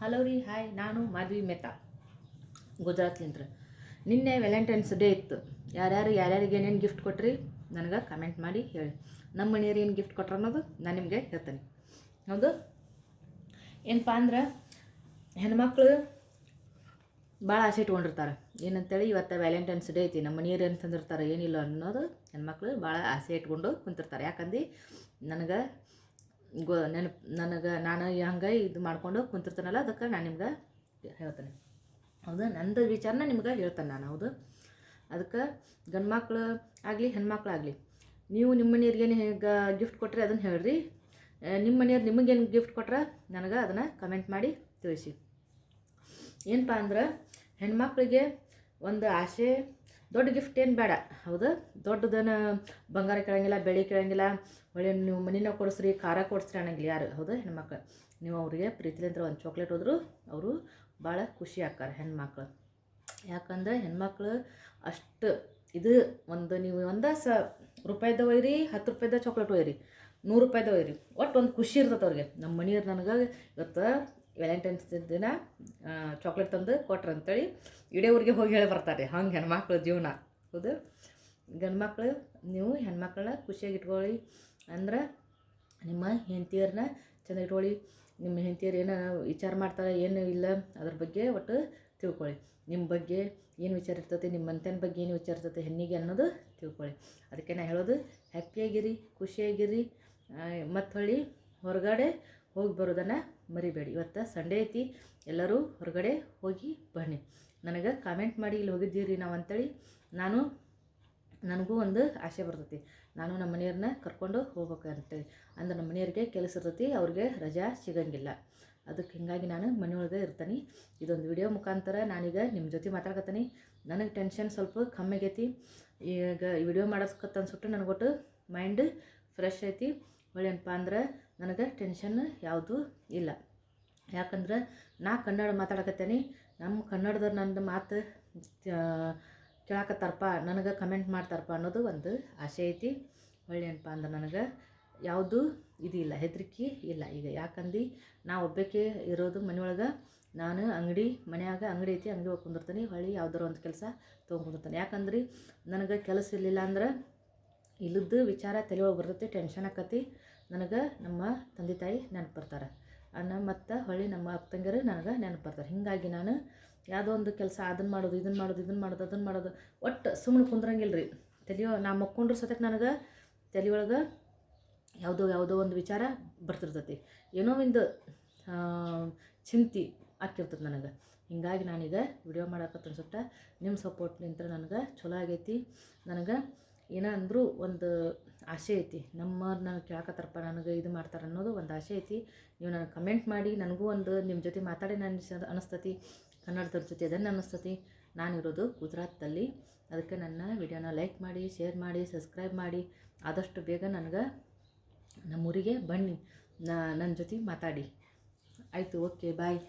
Hello ರೀ, hi. ನಾನು ಮಾಧವಿ ಮೆಹ್ತಾ, ಗುಜರಾತ್ಲಿಂತ್ರ. ನಿನ್ನೆ ವ್ಯಾಲೆಂಟೈನ್ಸ್ ಡೇ ಇತ್ತು. ಯಾರ್ಯಾರಿಗೆ ಏನೇನು ಗಿಫ್ಟ್ ಕೊಟ್ರಿ ನನಗೆ ಕಮೆಂಟ್ ಮಾಡಿ ಹೇಳಿ. ನಮ್ಮ ಮನೆಯವ್ರು ಏನು ಗಿಫ್ಟ್ ಕೊಟ್ರು ಅನ್ನೋದು ನಾನು ನಿಮಗೆ ಹೇಳ್ತೇನೆ. ಹೌದು, ಏನಪ್ಪ ಅಂದ್ರೆ ಹೆಣ್ಮಕ್ಳು ಭಾಳ ಆಸೆ ಇಟ್ಕೊಂಡಿರ್ತಾರೆ. ಏನಂತೇಳಿ ಇವತ್ತು ವ್ಯಾಲೆಂಟೈನ್ಸ್ ಡೇ ಐತಿ, ನಮ್ಮ ಮನೆಯವ್ರು ಏನು ತಂದಿರ್ತಾರೆ ಏನಿಲ್ಲ ಅನ್ನೋದು ಹೆಣ್ಮಕ್ಳು ಭಾಳ ಆಸೆ ಇಟ್ಕೊಂಡು ಕುಂತಿರ್ತಾರೆ. ಯಾಕಂದು ನನಗೆ ನಾನು ಹಂಗೆ ಇದು ಮಾಡ್ಕೊಂಡು ಕುಂತಿರ್ತಾನಲ್ಲ, ಅದಕ್ಕೆ ನಾನು ನಿಮ್ಗೆ ಹೇಳ್ತೇನೆ. ಹೌದು, ನಂದು ವಿಚಾರನ ನಿಮ್ಗೆ ಹೇಳ್ತೇನೆ ನಾನು. ಹೌದು, ಅದಕ್ಕೆ ಗಂಡು ಮಕ್ಳು ಆಗಲಿ ಹೆಣ್ಮಕ್ಳು ಆಗಲಿ, ನೀವು ನಿಮ್ಮ ಮನೆಯವ್ರಿಗೇನು ಹೇಗೆ ಗಿಫ್ಟ್ ಕೊಟ್ಟರೆ ಅದನ್ನು ಹೇಳ್ರಿ. ನಿಮ್ಮ ಮನೆಯವ್ರು ನಿಮಗೇನು ಗಿಫ್ಟ್ ಕೊಟ್ರೆ ನನಗೆ ಅದನ್ನು ಕಮೆಂಟ್ ಮಾಡಿ ತಿಳಿಸಿ. ಏನಪ್ಪ ಅಂದ್ರೆ ಹೆಣ್ಮಕ್ಳಿಗೆ ಒಂದು ಆಸೆ, ದೊಡ್ಡ ಗಿಫ್ಟ್ ಏನು ಬೇಡ. ಹೌದು, ದೊಡ್ಡದನ್ನು ಬಂಗಾರ ಕೇಳಂಗಿಲ್ಲ, ಬೆಳೆ ಕೇಳಂಗಿಲ್ಲ, ಒಳ್ಳೆ ನೀವು ಮನಿನ ಕೊಡಿಸ್ರಿ, ಖಾರ ಕೊಡಿಸ್ರಿ ಅನ್ನಂಗಿಲ್ಲ ಯಾರು. ಹೌದು, ಹೆಣ್ಮಕ್ಳು ನೀವು ಅವರಿಗೆ ಪ್ರೀತಿಲಿಂದ ಒಂದು ಚಾಕ್ಲೇಟ್ ಹೋದ್ರು ಅವರು ಭಾಳ ಖುಷಿ ಆಗ್ತಾರೆ ಹೆಣ್ಮಕ್ಳು. ಯಾಕಂದರೆ ಹೆಣ್ಮಕ್ಳು ಅಷ್ಟು ಇದು ಒಂದು ನೀವು ರೂಪಾಯ್ದು ಒಯ್ಯಿರಿ, 10 ರೂಪಾಯ್ದು ಚಾಕ್ಲೇಟ್ ಒಯ್ಯಿರಿ, 100 ರೂಪಾಯ್ದು ಒಯ್ಯಿರಿ, ಒಟ್ಟು ಒಂದು ಖುಷಿ ಇರ್ತದೆ ಅವ್ರಿಗೆ. ನಮ್ಮ ಮನೆಯವ್ರು ನನಗೆ ಇವತ್ತು ವ್ಯಾಲೆಂಟೈನ್ಸ್ ದಿನ ಚಾಕ್ಲೇಟ್ ತಂದು ಕೊಟ್ರು ಅಂತೇಳಿ ಇಡೀ ಊರಿಗೆ ಹೋಗಿ ಹೇಳಿ ಬರ್ತಾರೆ. ಹಂಗೆ ಹೆಣ್ಮಕ್ಳು ಜೀವನ. ಹೌದು, ಗಂಡು ಮಕ್ಕಳು ನೀವು ಹೆಣ್ಮಕ್ಳನ್ನ ಖುಷಿಯಾಗಿ ಇಟ್ಕೊಳ್ಳಿ. ಅಂದ್ರೆ ನಿಮ್ಮ ಹೆಂಡತಿಯರನ್ನ ಚೆಂದ ಇಟ್ಕೊಳ್ಳಿ. ನಿಮ್ಮ ಹೆಂಡತಿಯರು ಏನೋ ವಿಚಾರ ಮಾಡ್ತಾರೆ ಏನು ಇಲ್ಲ ಅದ್ರ ಬಗ್ಗೆ ಒಟ್ಟು ತಿಳ್ಕೊಳ್ಳಿ. ನಿಮ್ಮ ಬಗ್ಗೆ ಏನು ವಿಚಾರ ಇರ್ತೈತೆ, ನಿಮ್ಮ ಮನೆತನ ಬಗ್ಗೆ ಏನು ವಿಚಾರ ಇರ್ತೈತೆ ಹೆಣ್ಣಿಗೆ ಅನ್ನೋದು ತಿಳ್ಕೊಳ್ಳಿ. ಅದಕ್ಕೆ ನಾನು ಹೇಳೋದು, ಹ್ಯಾಪಿಯಾಗಿರಿ, ಖುಷಿಯಾಗಿರಿ. ಮತ್ತು ಹೊರಗಡೆ ಹೋಗಿ ಬರೋದನ್ನು ಮರಿಬೇಡಿ. ಇವತ್ತು ಸಂಡೇ ಐತಿ, ಎಲ್ಲರೂ ಹೊರಗಡೆ ಹೋಗಿ ಬನ್ನಿ. ನನಗೆ ಕಾಮೆಂಟ್ ಮಾಡಿ ಇಲ್ಲಿ ಹೋಗಿದ್ದೀರಿ ನಾವು ಅಂತೇಳಿ ನನಗೂ ಒಂದು ಆಸೆ ಬರ್ತೈತಿ. ನಾನು ನಮ್ಮ ಮನೆಯವ್ರನ್ನ ಕರ್ಕೊಂಡು ಹೋಗ್ಬೇಕು ಅಂತೇಳಿ. ಅಂದ್ರೆ ನಮ್ಮ ಮನೆಯವ್ರಿಗೆ ಕೆಲಸ ಇರ್ತೈತಿ, ಅವ್ರಿಗೆ ರಜಾ ಸಿಗಂಗಿಲ್ಲ. ಅದಕ್ಕೆ ಹೀಗಾಗಿ ನಾನು ಮನೆಯೊಳಗೆ ಇರ್ತೀನಿ. ಇದೊಂದು ವಿಡಿಯೋ ಮುಖಾಂತರ ನಾನೀಗ ನಿಮ್ಮ ಜೊತೆ ಮಾತಾಡ್ಕತ್ತೀನಿ. ನನಗೆ ಟೆನ್ಷನ್ ಸ್ವಲ್ಪ ಕಮ್ಮಿ ಆಗೈತಿ. ಈಗ ಈ ವಿಡಿಯೋ ಮಾಡೋಸ್ಕತ್ತ ಅನ್ಸುಟ್ಟು ನನಗೆ ಒಟ್ಟು ಮೈಂಡ್ ಫ್ರೆಶ್ ಐತಿ. ಒಳ್ಳೆಯನಪ್ಪ ಅಂದ್ರೆ ನನಗೆ ಟೆನ್ಷನ್ ಯಾವುದೂ ಇಲ್ಲ. ಯಾಕಂದ್ರೆ ನಾ ಕನ್ನಡ ಮಾತಾಡಕತ್ತೇನೆ, ನಮ್ಮ ಕನ್ನಡದವ್ರು ನನ್ನ ಮಾತು ಕೇಳಾಕತ್ತಾರಪ್ಪ, ನನಗೆ ಕಮೆಂಟ್ ಮಾಡ್ತಾರಪ್ಪ ಅನ್ನೋದು ಒಂದು ಆಸೆ ಐತಿ. ಒಳ್ಳೆಯನಪ್ಪ ಅಂದ್ರೆ ನನಗೆ ಯಾವುದೂ ಇದಿಲ್ಲ, ಹೆದರಿಕೆ ಇಲ್ಲ ಈಗ. ಯಾಕಂದು ನಾ ಒಬ್ಬಾಕೆ ಇರೋದು ಮನೆಯೊಳಗೆ. ನಾನು ಮನ್ಯಾಗ ಅಂಗಡಿ ಐತಿ, ಅಂಗಡಿ ಹೋಗಿ ಕುಂದಿರ್ತೀನಿ. ಯಾವ್ದಾರು ಒಂದು ಕೆಲಸ ತೊಗೊಂಡಿರ್ತೀನಿ. ಯಾಕಂದ್ರೆ ನನಗೆ ಕೆಲಸ ಇರಲಿಲ್ಲ ಅಂದ್ರೆ ಇಲ್ಲದ್ದು ವಿಚಾರ ತಲೆ ಒಳಗೆ ಬರ್ತೈತಿ, ಟೆನ್ಷನ್ ಆಕತಿ. ನನಗೆ ನಮ್ಮ ತಂದೆ ತಾಯಿ ನೆನಪು ಬರ್ತಾರೆ ಮತ್ತು ನಮ್ಮ ಅಕ್ಕ ತಂಗಿಯರು ನನಗೆ ನೆನಪು ಬರ್ತಾರೆ. ಹೀಗಾಗಿ ನಾನು ಯಾವುದೋ ಒಂದು ಕೆಲಸ ಅದನ್ನು ಮಾಡೋದು ಅದನ್ನು ಮಾಡೋದು ಒಟ್ಟು ಸುಮ್ಮನೆ ಕುಂದ್ರಂಗಿಲ್ಲ ರೀ. ನಾ ಮಕ್ಕೊಂಡ್ರು ಸತಕ್ಕೆ ನನಗೆ ತಲೆ ಒಳಗೆ ಯಾವುದೋ ಒಂದು ವಿಚಾರ ಬರ್ತಿರ್ತೈತಿ, ಏನೋ ಒಂದು ಚಿಂತೆ ಆಗ್ತಿರ್ತದೆ ನನಗೆ. ಹೀಗಾಗಿ ನಾನೀಗ ವಿಡಿಯೋ ಮಾಡಕತ್ತ ಅನ್ಸುತ್ತೆ. ನಿಮ್ಮ ಸಪೋರ್ಟ್ನಿಂದ ನನಗೆ ಚಲೋ ಆಗೈತಿ. ನನಗೆ ಏನಂದ್ರೂ ಒಂದು ಆಸೆ ಐತಿ, ನನಗೆ ಕೇಳಕತ್ತಾರಪ್ಪ, ನನಗೆ ಇದು ಮಾಡ್ತಾರೆ ಅನ್ನೋದು ಒಂದು ಆಸೆ ಐತಿ. ನೀವು ನನಗೆ ಕಮೆಂಟ್ ಮಾಡಿ, ನನಗೂ ಒಂದು ನಿಮ್ಮ ಜೊತೆ ಮಾತಾಡಿ ಅನ್ನಿಸ್ತತಿ, ಕನ್ನಡದವ್ರ ಜೊತೆ ಅದನ್ನು ಅನ್ನಿಸ್ತತಿ. ನಾನಿರೋದು ಗುಜರಾತಲ್ಲಿ. ಅದಕ್ಕೆ ನನ್ನ ವಿಡಿಯೋನ ಲೈಕ್ ಮಾಡಿ, ಶೇರ್ ಮಾಡಿ, ಸಬ್ಸ್ಕ್ರೈಬ್ ಮಾಡಿ. ಆದಷ್ಟು ಬೇಗ ನನಗೆ ನಮ್ಮೂರಿಗೆ ಬನ್ನಿ, ನನ್ನ ಜೊತೆ ಮಾತಾಡಿ. ಆಯಿತು, ಓಕೆ, ಬಾಯ್.